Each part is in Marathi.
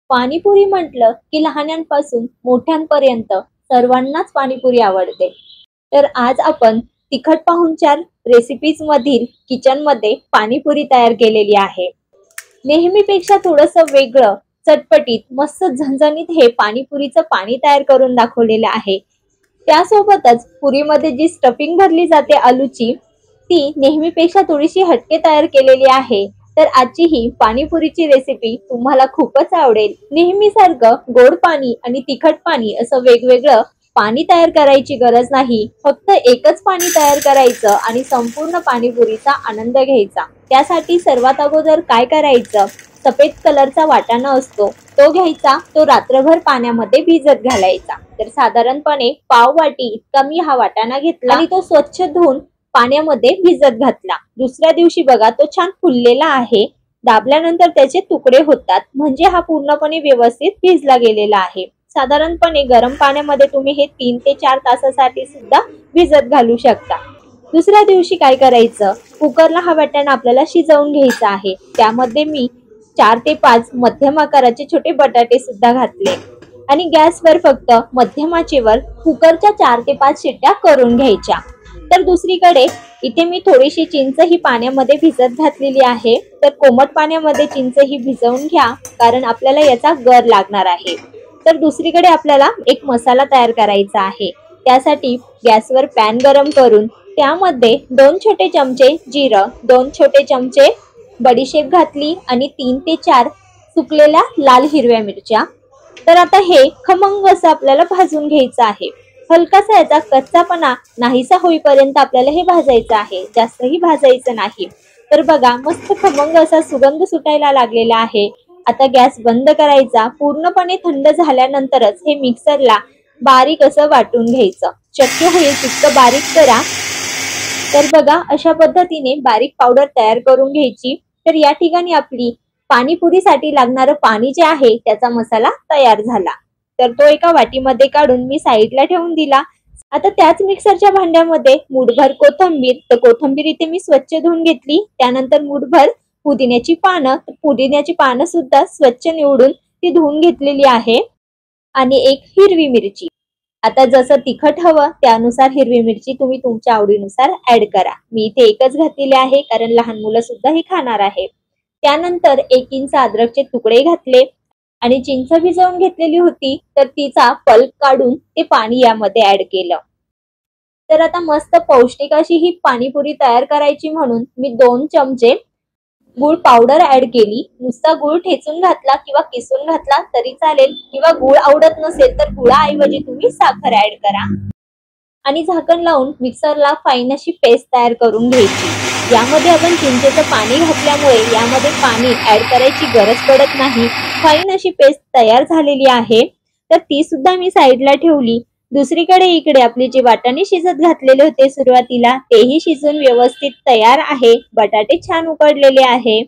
पाणीपुरी म्हटलं की लहानांपासून मोठ्यांपर्यंत सर्वांनाच पाणीपुरी आवडते. तर आज आपण तिखट पाहुणचार रेसिपीज मधील किचन मध्ये पाणीपुरी तयार केलेली आहे. नेहमीपेक्षा थोडंसं वेगळं, चटपटीत, मस्त झणझणीत हे पाणीपुरीचं पाणी तयार करून दाखवलेलं आहे. त्यासोबतच पुरीमध्ये जी स्टफिंग भरली जाते आलूची, ती नेहमीपेक्षा थोडीशी हटके तयार केलेली आहे. तर आजची ही पाणीपुरीची रेसिपी तुम्हाला खूपच आवडेल. नेहमीसारखं गोड पाणी आणि तिखट पाणी असं वेगवेगळं पाणी तयार करायची गरज नाही. फक्त एकच पाणी तयार करायचं आणि संपूर्ण पाणीपुरीचा आनंद घ्यायचा. त्यासाठी सर्वात अगोदर काय करायचं, सफेद कलरचा वाटाणा असतो तो घ्यायचा, तो रात्रभर पाण्यामध्ये भिजत घालायचा. तर साधारणपणे पाव वाटी इतका मी हा वाटाणा घेतला आणि तो स्वच्छ धुवून पाण्यामध्ये भिजत घातला. दुसऱ्या दिवशी बघा तो छान फुललेला आहे. दाबल्यानंतर त्याचे तुकडे होतात, म्हणजे हा पूर्णपणे व्यवस्थित भिजला गेलेला आहे. साधारणपणे गरम पाण्यामध्ये तुम्ही हे 3 ते 4 तासासाठी सुद्धा भिजत घालू शकता. दुसऱ्या दिवशी काय करायचं, कुकरला हा वाटाणा आपल्याला शिजवून घ्यायचा आहे. त्यामध्ये मी 4 ते 5 मध्यम आकाराचे छोटे बटाटे सुद्धा घातले आणि गॅसवर फक्त मध्यम आचेवर कुकरच्या 4 ते 5 शिट्ट्या करून घ्यायच्या. तर दुसरीकडे इथे मी थोडीशी चिंच ही पाण्यामध्ये भिजत घातलेली आहे. तर कोमट पाण्यामध्ये चिंच ही भिजवून घ्या, कारण आपल्याला याचा गर लागणार आहे. तर दुसरीकडे आपल्याला एक मसाला तयार करायचा आहे. त्यासाठी गॅसवर पॅन गरम करून त्यामध्ये 2 छोटे चमचे जिरं, 2 छोटे चमचे बडीशेप घातली आणि 3 ते 4 सुकलेल्या लाल हिरव्या मिरच्या. तर आता हे खमंग असं आपल्याला भाजून घ्यायचं आहे. हलकासा याचा कच्चापणा नाहीसा होईपर्यंत आपल्याला हे भाजायचं आहे, जास्तही भाजायचं नाही. तर बघा मस्त खमंग असा सुगंध सुटायला लागलेला आहे. आता गॅस बंद करायचा. पूर्णपणे थंड झाल्यानंतरच हे मिक्सरला बारीक असं वाटून घ्यायचं. शक्य होईल तितकं बारीक करा. तर बघा अशा पद्धतीने बारीक पावडर तयार करून घ्यायची. तर या ठिकाणी आपली पाणीपुरीसाठी लागणारं पाणी जे आहे त्याचा मसाला तयार झाला. तर तो एका वाटीमध्ये काढून मी साईडला ठेवून दिला. आता त्याच मिक्सरच्या भांड्यामध्ये मुठभर कोथिंबीर, तर कोथिंबीर इथे मी स्वच्छ धुवून घेतली. त्यानंतर मुठभर पुदिन्याची पानं, पुदिन्याची पानं सुद्धा स्वच्छ निवडून ती धुवून घेतलेली आहे आणि एक हिरवी मिरची. आता जसं तिखट हवं त्यानुसार हिरवी मिरची तुम्ही तुमच्या आवडीनुसार ऍड करा. मी इथे एकच घातलेली आहे, कारण लहान मुलं सुद्धा हे खाणार आहे. त्यानंतर 1 इंच अद्रकचे तुकडे घातले आणि चिंच भिजवून घेतलेली होती, तर तिचा पल्प काढून ते पाणी यामध्ये ऍड केलं. तर आता मस्त पौष्टिक अशी ही पाणीपुरी तयार करायची म्हणून मी 2 चमचे गूळ पावडर ऍड केली. नुसता गूळ ठेचून घातला किंवा किसून घातला तरी चालेल, किंवा गूळ आवडत नसेल तर गुळाऐवजी तुम्ही साखर ऍड करा आणि झाकण लावून मिक्सरला फाईन अशी पेस्ट तयार करून घ्यायची. यामध्ये आपण चिंचेचं पाणी घातल्यामुळे यामध्ये पाणी ऍड करायची गरज पडत नाही. फाईन अशी पेस्ट तयार झालेली आहे. तर ती सुद्धा मी साईडला ठेवली. दुसरीकडे इकडे आपले जे वाटाणे शिजत घातलेले होते सुरुवातीला, तेही शिजून व्यवस्थित तयार आहे. बटाटे छान उकडलेले आहे.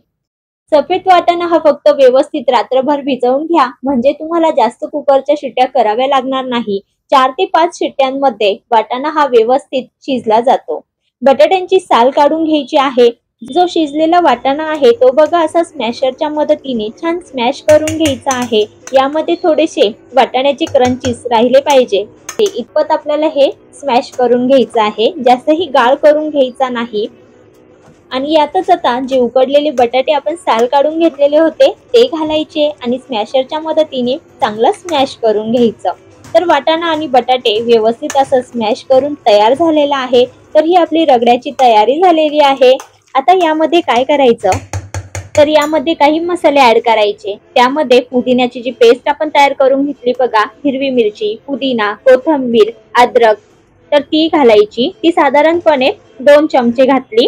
सफेद वाटाणा हा फक्त व्यवस्थित रात्रभर भिजवून घ्या, म्हणजे तुम्हाला जास्त कुकरच्या शिट्ट्या कराव्या लागणार नाही. 4 ते 5 शिट्ट्यांमध्ये वाटाणा हा व्यवस्थित शिजला जातो. बटाट्यांची साल काढून घ्यायची आहे. जो शिजलेला वाटाणा आहे तो बघा असा स्मॅशरच्या मदतीने छान स्मॅश करून घ्यायचा आहे. यामध्ये थोडेसे वाटाण्याचे क्रंचीस राहिले पाहिजे, ते इतपत आपल्याला हे स्मॅश करून घ्यायचं आहे. जास्तही गाळ करून घ्यायचा नाही. आणि यातच आता जे उकडलेले बटाटे आपण साल काढून घेतलेले होते ते घालायचे आणि स्मॅशरच्या मदतीने चांगलं स्मॅश करून घ्यायचं. तर वाटाणा आणि बटाटे व्यवस्थित असं स्मॅश करून तयार झालेला आहे. तर ही आपली रगड्याची तयारी झालेली आहे. आता यामध्ये काय करायचं, तर यामध्ये काही मसाले ऍड करायचे. त्यामध्ये पुदिन्याची जी पेस्ट आपण तयार करून घेतली बघा, हिरवी मिरची, पुदिना, कोथिंबीर, अद्रक, तर ती घालायची. ती साधारणपणे 2 चमचे घातली.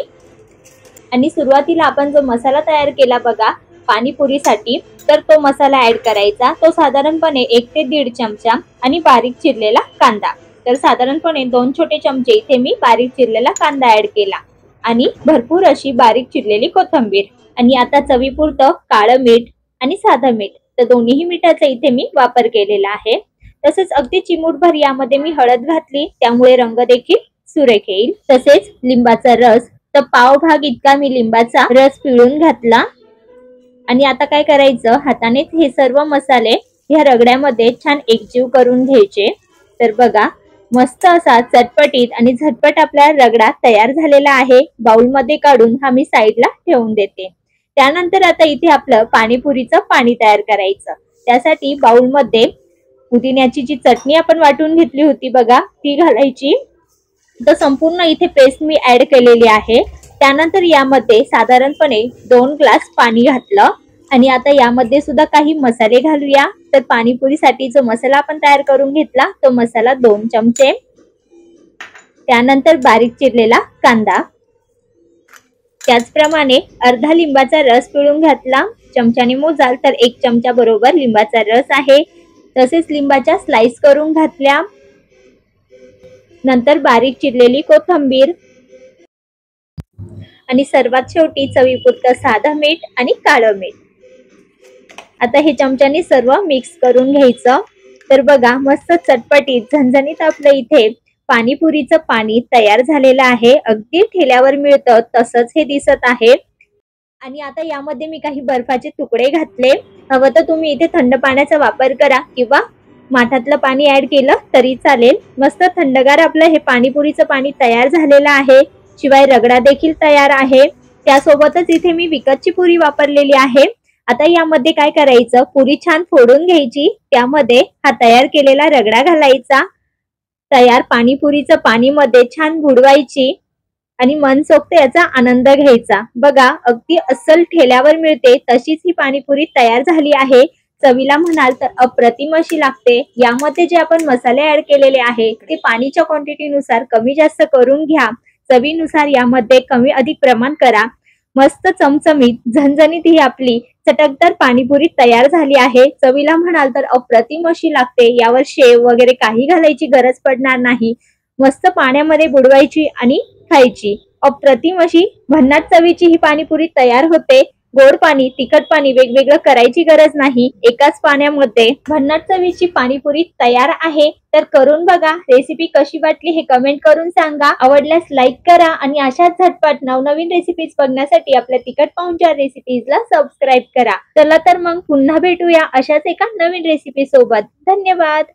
आणि सुरुवातीला आपण जो मसाला तयार केला बघा पाणीपुरीसाठी, तर तो मसाला ऍड करायचा. तो साधारणपणे 1 ते 1.5 चमचा आणि बारीक चिरलेला कांदा. तर साधारणपणे 2 छोटे चमचे इथे मी बारीक चिरलेला कांदा ऍड केला आणि भरपूर अशी बारीक चिरलेली कोथिंबीर. आणि आता चवीपुरतं काळं मीठ आणि साधं मीठ, तर दोन्ही मिठाचा इथे मी वापर केलेला आहे. तसेच अगदी चिमूटभर यामध्ये मी हळद घातली, त्यामुळे रंग देखील सुरेख येईल. तसेच लिंबाचा रस, तर पाव भाग इतका मी लिंबाचा रस पिळून घातला. आणि आता काय करायचं, हाताने हे सर्व मसाले ह्या रगड्यामध्ये छान एकजीव करून घ्यायचे। तर बघा, मस्त असा चटपटीत आणि झटपट आपला रगडा तयार झालेला आहे। बाउल मध्ये काढून हा मी साईडला ठेवून देते। त्यानंतर आता इथे आपलं पाणीपुरीचं पाणी तयार करायचं। त्यासाठी बाउल मध्ये पुदिन्याची जी चटणी आपण वाटून घेतली होती बघा, ती घालायची। तर संपूर्ण इथे पेस्ट मी ऍड केलेली आहे। त्यानंतर यामध्ये साधारणपणे 2 ग्लास पाणी घातलं आणि आता यामध्ये सुद्धा काही मसाले घालूया। तर पाणीपुरीसाठी जो मसाला आपण तयार करून घेतला तो मसाला 2 चमचे, त्यानंतर बारीक चिरलेला कांदा, त्याचप्रमाणे अर्धा लिंबाचा रस पिळून घातला। चमच्याने मोजाल तर 1 चमचा बरोबर लिंबाचा रस आहे। तसेच लिंबाच्या स्लाइस करून घातल्या। नंतर बारीक चिरलेली कोथिंबीर आणि सर्वात शेवटी चवीपुरतं साधं मीठ आणि काळं मीठ। आता हे चमच्याने सर्व मिक्स करून घ्यायचं। तर बघा, मस्त चटपटीत झणझणीत आपलं इथे पाणीपुरीचं पाणी तयार झालेलं आहे। अगदी ठेल्यावर मिळतं तसंच हे दिसत आहे। आणि आता यामध्ये मी काही बर्फाचे तुकडे घातले। हवं तर तुम्ही इथे थंड पाण्याचा वापर करा किंवा माठातलं पाणी ऍड केलं तरी चालेल। मस्त थंडगार आपलं हे पाणीपुरीचं पाणी तयार झालेलं आहे। शिवाय रगडा देखील तयार आहे। त्यासोबतच इथे मी विकतची पुरी वापरलेली आहे। आता यामध्ये काय करायचं, पुरी छान फोडून घ्यायची, त्यामध्ये हा तयार केलेला रगडा घालायचा। तयार पाणीपुरीचं पाणी मध्ये छान बुडवायची आणि मनसोक्त याचा आनंद घ्यायचा। बघा, अगदी अस्सल ठेल्यावर मिळते तशीच ही पाणीपुरी तयार झाली आहे। चवीला म्हणाल तर अप्रतिम अशी लागते। यामध्ये जे आपण मसाले ऍड केलेले आहे ते पाणीच्या क्वांटिटीनुसार कमी जास्त करून घ्या। चवीनुसार यामध्ये कमी अधिक प्रमाण करा। मस्त चमचमीत झणझणीत ही आपली चटकदार पाणीपुरी तयार झाली आहे। चवीला म्हणाल तर अप्रतिम अशी लागते। यावर शेव वगैरे काही घालायची गरज पडणार नाही। मस्त पाण्यामध्ये बुडवायची आणि खायची। अप्रतिम अशी भन्नाट चवीची ही पाणीपुरी तयार होते। गोड पाणी, तिखट पाणी वेगवेगळं करायची गरज नाही। एकाच पाण्यामध्ये भन्नाट चवीची पाणीपुरी तयार आहे। तर करून बघा, रेसिपी कशी वाटली हे कमेंट करून सांगा। आवडल्यास लाईक करा आणि अशाच झटपट नवनवीन रेसिपीज बघण्यासाठी आपल्या तिखट पाहुणचार रेसिपीजला सबस्क्राईब करा। चला तर मग पुन्हा भेटूया अशाच एका नवीन रेसिपी सोबत। धन्यवाद।